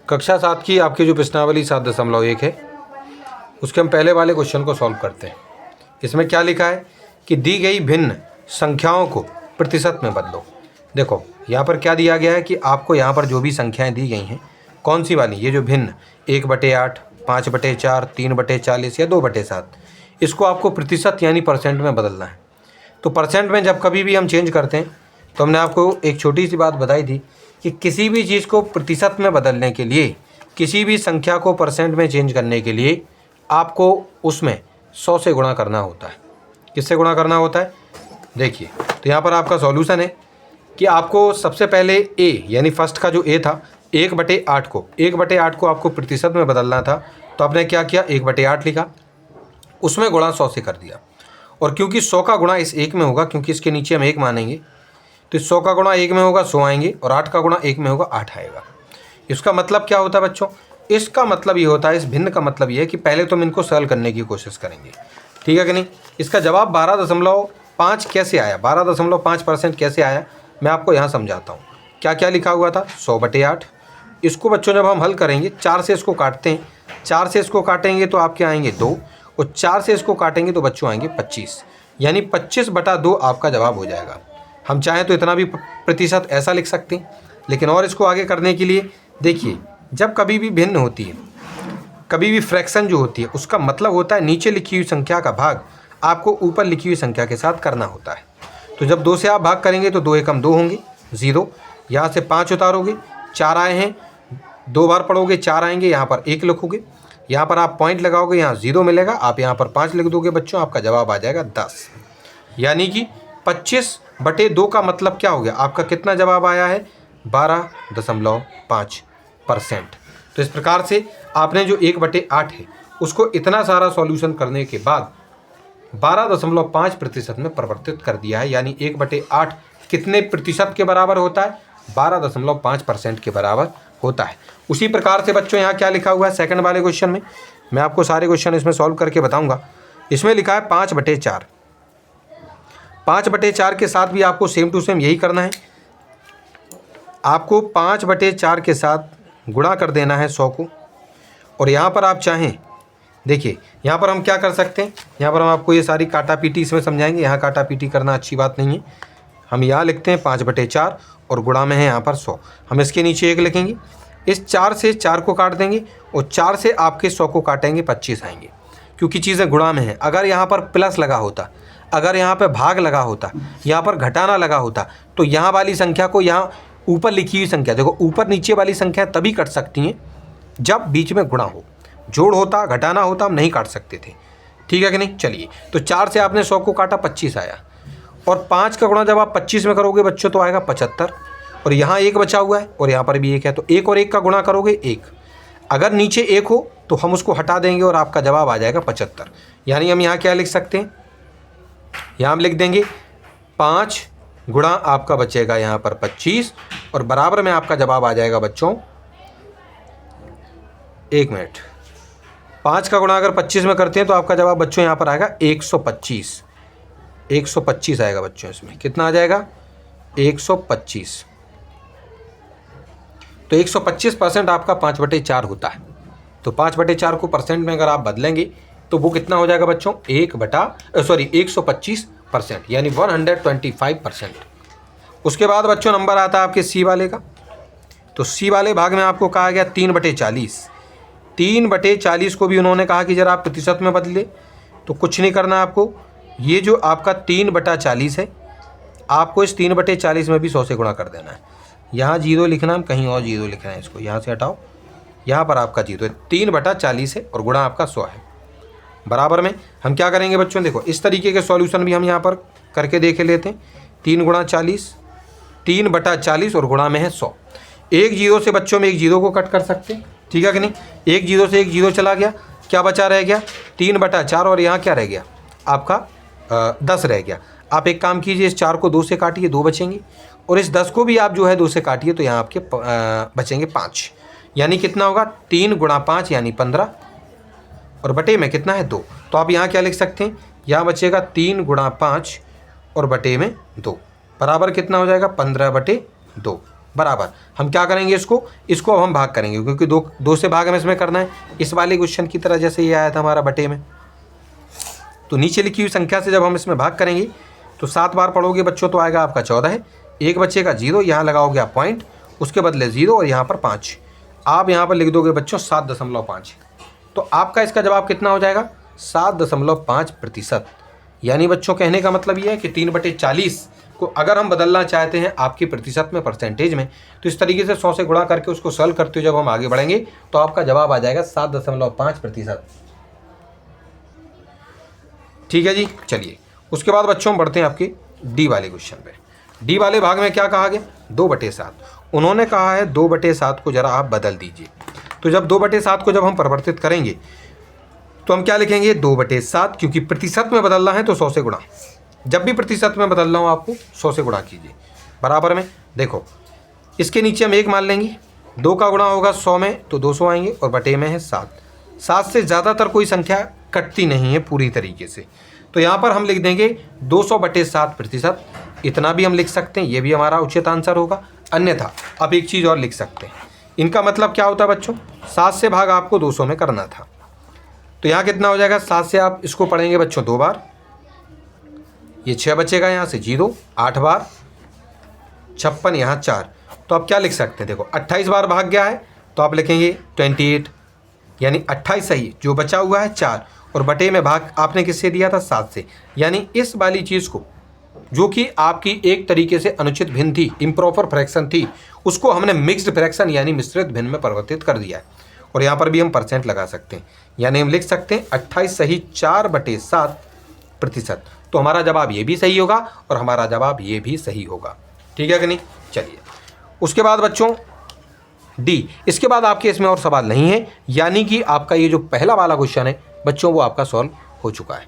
कक्षा 7 की आपकी जो प्रश्नावली 7.1 है उसके हम पहले वाले क्वेश्चन को सॉल्व करते हैं। इसमें क्या लिखा है कि दी गई भिन्न संख्याओं को प्रतिशत में बदलो। देखो यहाँ पर क्या दिया गया है कि आपको यहाँ पर जो भी संख्याएं दी गई हैं कौन सी वाली, ये जो भिन्न 1/8, 5/4, 3/40 या 2/7, इसको आपको प्रतिशत यानी परसेंट में बदलना है। तो परसेंट में जब कभी भी हम चेंज करते हैं तो हमने आपको एक छोटी सी बात बताई थी कि किसी भी चीज़ को प्रतिशत में बदलने के लिए, किसी भी संख्या को परसेंट में चेंज करने के लिए आपको उसमें 100 से गुणा करना होता है। किससे गुणा करना होता है? देखिए तो यहाँ पर आपका सॉल्यूशन है कि आपको सबसे पहले ए यानी फर्स्ट का जो ए था 1/8 को आपको प्रतिशत में बदलना था। तो आपने क्या किया, 1/8 लिखा, उसमें गुणा 100 से कर दिया। और क्योंकि 100 का गुणा इस 1 में होगा, क्योंकि इसके नीचे हम 1 मानेंगे, तो 100 का गुणा 1 में होगा 100 आएंगे और 8 का गुणा 1 में होगा 8 आएगा। इसका मतलब क्या होता है बच्चों? इसका मतलब ये होता है, इस भिन्न का मतलब ये है कि पहले तो हम इनको सॉल्व करने की कोशिश करेंगे, ठीक है कि नहीं। इसका जवाब 12.5 कैसे आया, 12.5% कैसे आया, मैं आपको यहाँ समझाता हूँ। क्या क्या लिखा हुआ था, 100/8। इसको बच्चों जब हम हल करेंगे 4 से इसको काटते हैं, 4 से इसको काटेंगे तो आपके आएंगे 2 और 4 से इसको काटेंगे तो बच्चों आएंगे 25, यानी 25/2 आपका जवाब हो जाएगा। हम चाहें तो इतना भी प्रतिशत ऐसा लिख सकते हैं, लेकिन और इसको आगे करने के लिए देखिए, जब कभी भी भिन्न होती है, कभी भी फ्रैक्शन जो होती है, उसका मतलब होता है नीचे लिखी हुई संख्या का भाग आपको ऊपर लिखी हुई संख्या के साथ करना होता है। तो जब 2 से आप भाग करेंगे तो 2 एकम 2 होंगे, 0। यहाँ से 5 उतारोगे, 4 आए हैं, 2 बार पढ़ोगे 4 आएंगे, यहाँ पर 1 लिखोगे, यहाँ पर आप पॉइंट लगाओगे, यहाँ 0 मिलेगा, आप यहाँ पर 5 लिख दोगे बच्चों, आपका जवाब आ जाएगा 10। यानी कि 25/2 का मतलब क्या हो गया, आपका कितना जवाब आया है, 12.5%। तो इस प्रकार से आपने जो 1/8 है उसको इतना सारा सॉल्यूशन करने के बाद 12.5% में परिवर्तित कर दिया है। यानी 1/8 कितने प्रतिशत के बराबर होता है, 12.5% के बराबर होता है। उसी प्रकार से बच्चों यहाँ क्या लिखा हुआ है सेकंड वाले क्वेश्चन में, मैं आपको सारे क्वेश्चन इसमें सॉल्व करके बताऊंगा। इसमें लिखा है 5/4। 5/4 के साथ भी आपको सेम टू सेम यही करना है। आपको 5/4 के साथ गुणा कर देना है 100 को, और यहाँ पर आप चाहें, देखिए यहाँ पर हम क्या कर सकते हैं, यहाँ पर हम आपको ये सारी काटा पीटी इसमें समझाएंगे। यहाँ काटा पीटी करना अच्छी बात नहीं है। हम यहाँ लिखते हैं 5/4 और गुणा में है यहाँ पर 100, हम इसके नीचे 1 लिखेंगे। इस 4 से 4 को काट देंगे और 4 से आपके 100 को काटेंगे, 25 आएंगे, क्योंकि चीज़ें गुणा में हैं। अगर यहाँ पर प्लस लगा होता, अगर यहाँ पर भाग लगा होता, यहाँ पर घटाना लगा होता, तो यहाँ वाली संख्या को यहाँ ऊपर लिखी हुई संख्या, देखो ऊपर नीचे वाली संख्या तभी कट सकती हैं जब बीच में गुणा हो, जोड़ होता, घटाना होता, हम नहीं काट सकते थे, ठीक है कि नहीं। चलिए, तो 4 से आपने 100 को काटा, 25 आया, और 5 का गुणा जब आप 25 में करोगे बच्चों तो आएगा 75, और यहाँ 1 बचा हुआ है और यहाँ पर भी 1 है, तो 1 और 1 का गुणा करोगे 1। अगर नीचे 1 हो तो हम उसको हटा देंगे और आपका जवाब आ जाएगा 75। यानी हम यहाँ क्या लिख सकते हैं, यहाँ हम लिख देंगे 5 गुणा आपका बचेगा यहाँ पर 25, और बराबर में आपका जवाब आ जाएगा बच्चों, 1 मिनट, 5 का गुणा अगर 25 में करते हैं तो आपका जवाब बच्चों यहाँ पर आएगा 125। 125 आएगा बच्चों, इसमें कितना आ जाएगा, 125। तो 125% आपका 5/4 होता है। तो 5/4 को परसेंट में अगर आप बदलेंगे तो वो कितना हो जाएगा बच्चों, 125%, यानी 125%। उसके बाद बच्चों नंबर आता है आपके सी वाले का। तो सी वाले भाग में आपको कहा गया 3/40। 3/40 को भी उन्होंने कहा कि जरा आप प्रतिशत में बदले, तो कुछ नहीं करना आपको, ये जो आपका 3/40 है, आपको इस 3/40 में भी 100 से गुणा कर देना है। यहाँ 0 लिखना, हम कहीं और 0 लिखना है, इसको यहाँ से हटाओ, यहाँ पर आपका 0 है, 3/40 है और गुणा आपका 100 है। बराबर में हम क्या करेंगे बच्चों, देखो इस तरीके के सॉल्यूशन भी हम यहाँ पर करके देख लेते हैं। 3 गुणा 40, 3/40 और गुणा में है 100। एक 0 से बच्चों में एक 0 को कट कर सकते हैं, ठीक है कि नहीं। एक 0 से एक 0 चला गया, क्या बचा रह गया, 3/4, और यहाँ क्या रह गया आपका 10 रह गया। आप एक काम कीजिए, इस 4 को 2 से काटिए, 2 बचेंगे, और इस 10 को भी आप जो है 2 से काटिए, तो यहाँ आपके बचेंगे 5। यानी कितना होगा, 3 गुणा 5 यानी 15, और बटे में कितना है 2। तो आप यहाँ क्या लिख सकते हैं, यहाँ बचेगा 3 गुणा 5 और बटे में 2, बराबर कितना हो जाएगा, 15/2। बराबर। हम क्या करेंगे, इसको अब हम भाग करेंगे, क्योंकि दो से भाग हमें इसमें करना है। इस वाले क्वेश्चन की तरह जैसे ये आया था हमारा बटे में, तो नीचे लिखी हुई संख्या से जब हम इसमें भाग करेंगे तो 7 बार पढ़ोगे बच्चों तो आएगा आपका 14 है। एक बच्चे का 0, यहाँ लगाओगे आप पॉइंट, उसके बदले 0 और यहाँ पर 5। आप यहाँ पर लिख दोगे बच्चों 7.5। तो आपका इसका जवाब कितना हो जाएगा, 7.5%। यानी बच्चों कहने का मतलब ये है कि 3/40 को अगर हम बदलना चाहते हैं आपके प्रतिशत में, परसेंटेज में, तो इस तरीके से 100 से गुणा करके उसको सॉल्व करते हुए जब हम आगे बढ़ेंगे तो आपका जवाब आ जाएगा 7.5%। ठीक है जी। चलिए उसके बाद बच्चों हम बढ़ते हैं आपके डी वाले क्वेश्चन पे। डी वाले भाग में क्या कहा गया, 2/7। उन्होंने कहा है 2/7 को जरा आप बदल दीजिए। तो जब 2/7 को जब हम परिवर्तित करेंगे तो हम क्या लिखेंगे, 2/7, क्योंकि प्रतिशत में बदलना है तो 100 से गुणा। जब भी प्रतिशत में बदलना हो आपको 100 से गुणा कीजिए। बराबर में देखो, इसके नीचे हम 1 मान लेंगे, 2 का गुणा होगा 100 में तो 200 आएंगे, और बटे में है 7। 7 से ज़्यादातर कोई संख्या कटती नहीं है पूरी तरीके से, तो यहाँ पर हम लिख देंगे 200/7%। इतना भी हम लिख सकते हैं, ये भी हमारा उचित आंसर होगा। अन्यथा आप एक चीज़ और लिख सकते हैं, इनका मतलब क्या होता है बच्चों, 7 से भाग आपको 200 में करना था, तो यहाँ कितना हो जाएगा, 7 से आप इसको पढ़ेंगे बच्चों 2 बार, ये 6 बचेगा, यहाँ से 0, 8 बार, 56, यहाँ 4। तो आप क्या लिख सकते हैं, देखो 28 बार भाग गया है तो आप लिखेंगे 28, यानी 28 सही, जो बचा हुआ है 4, और बटे में भाग आपने किससे दिया था, 7 से। यानी इस वाली चीज़ को, जो कि आपकी एक तरीके से अनुचित भिन्न थी, इम्प्रॉपर फ्रैक्शन थी, उसको हमने मिक्स्ड फ्रैक्शन यानी मिश्रित भिन्न में परिवर्तित कर दिया है। और यहाँ पर भी हम परसेंट लगा सकते हैं, यानी हम लिख सकते हैं 28 सही 4/7%। तो हमारा जवाब ये भी सही होगा और हमारा जवाब ये भी सही होगा। ठीक है कि नहीं। चलिए उसके बाद बच्चों डी, इसके बाद आपके इसमें और सवाल नहीं है, यानी कि आपका ये जो पहला वाला क्वेश्चन है बच्चों वो आपका सॉल्व हो चुका है।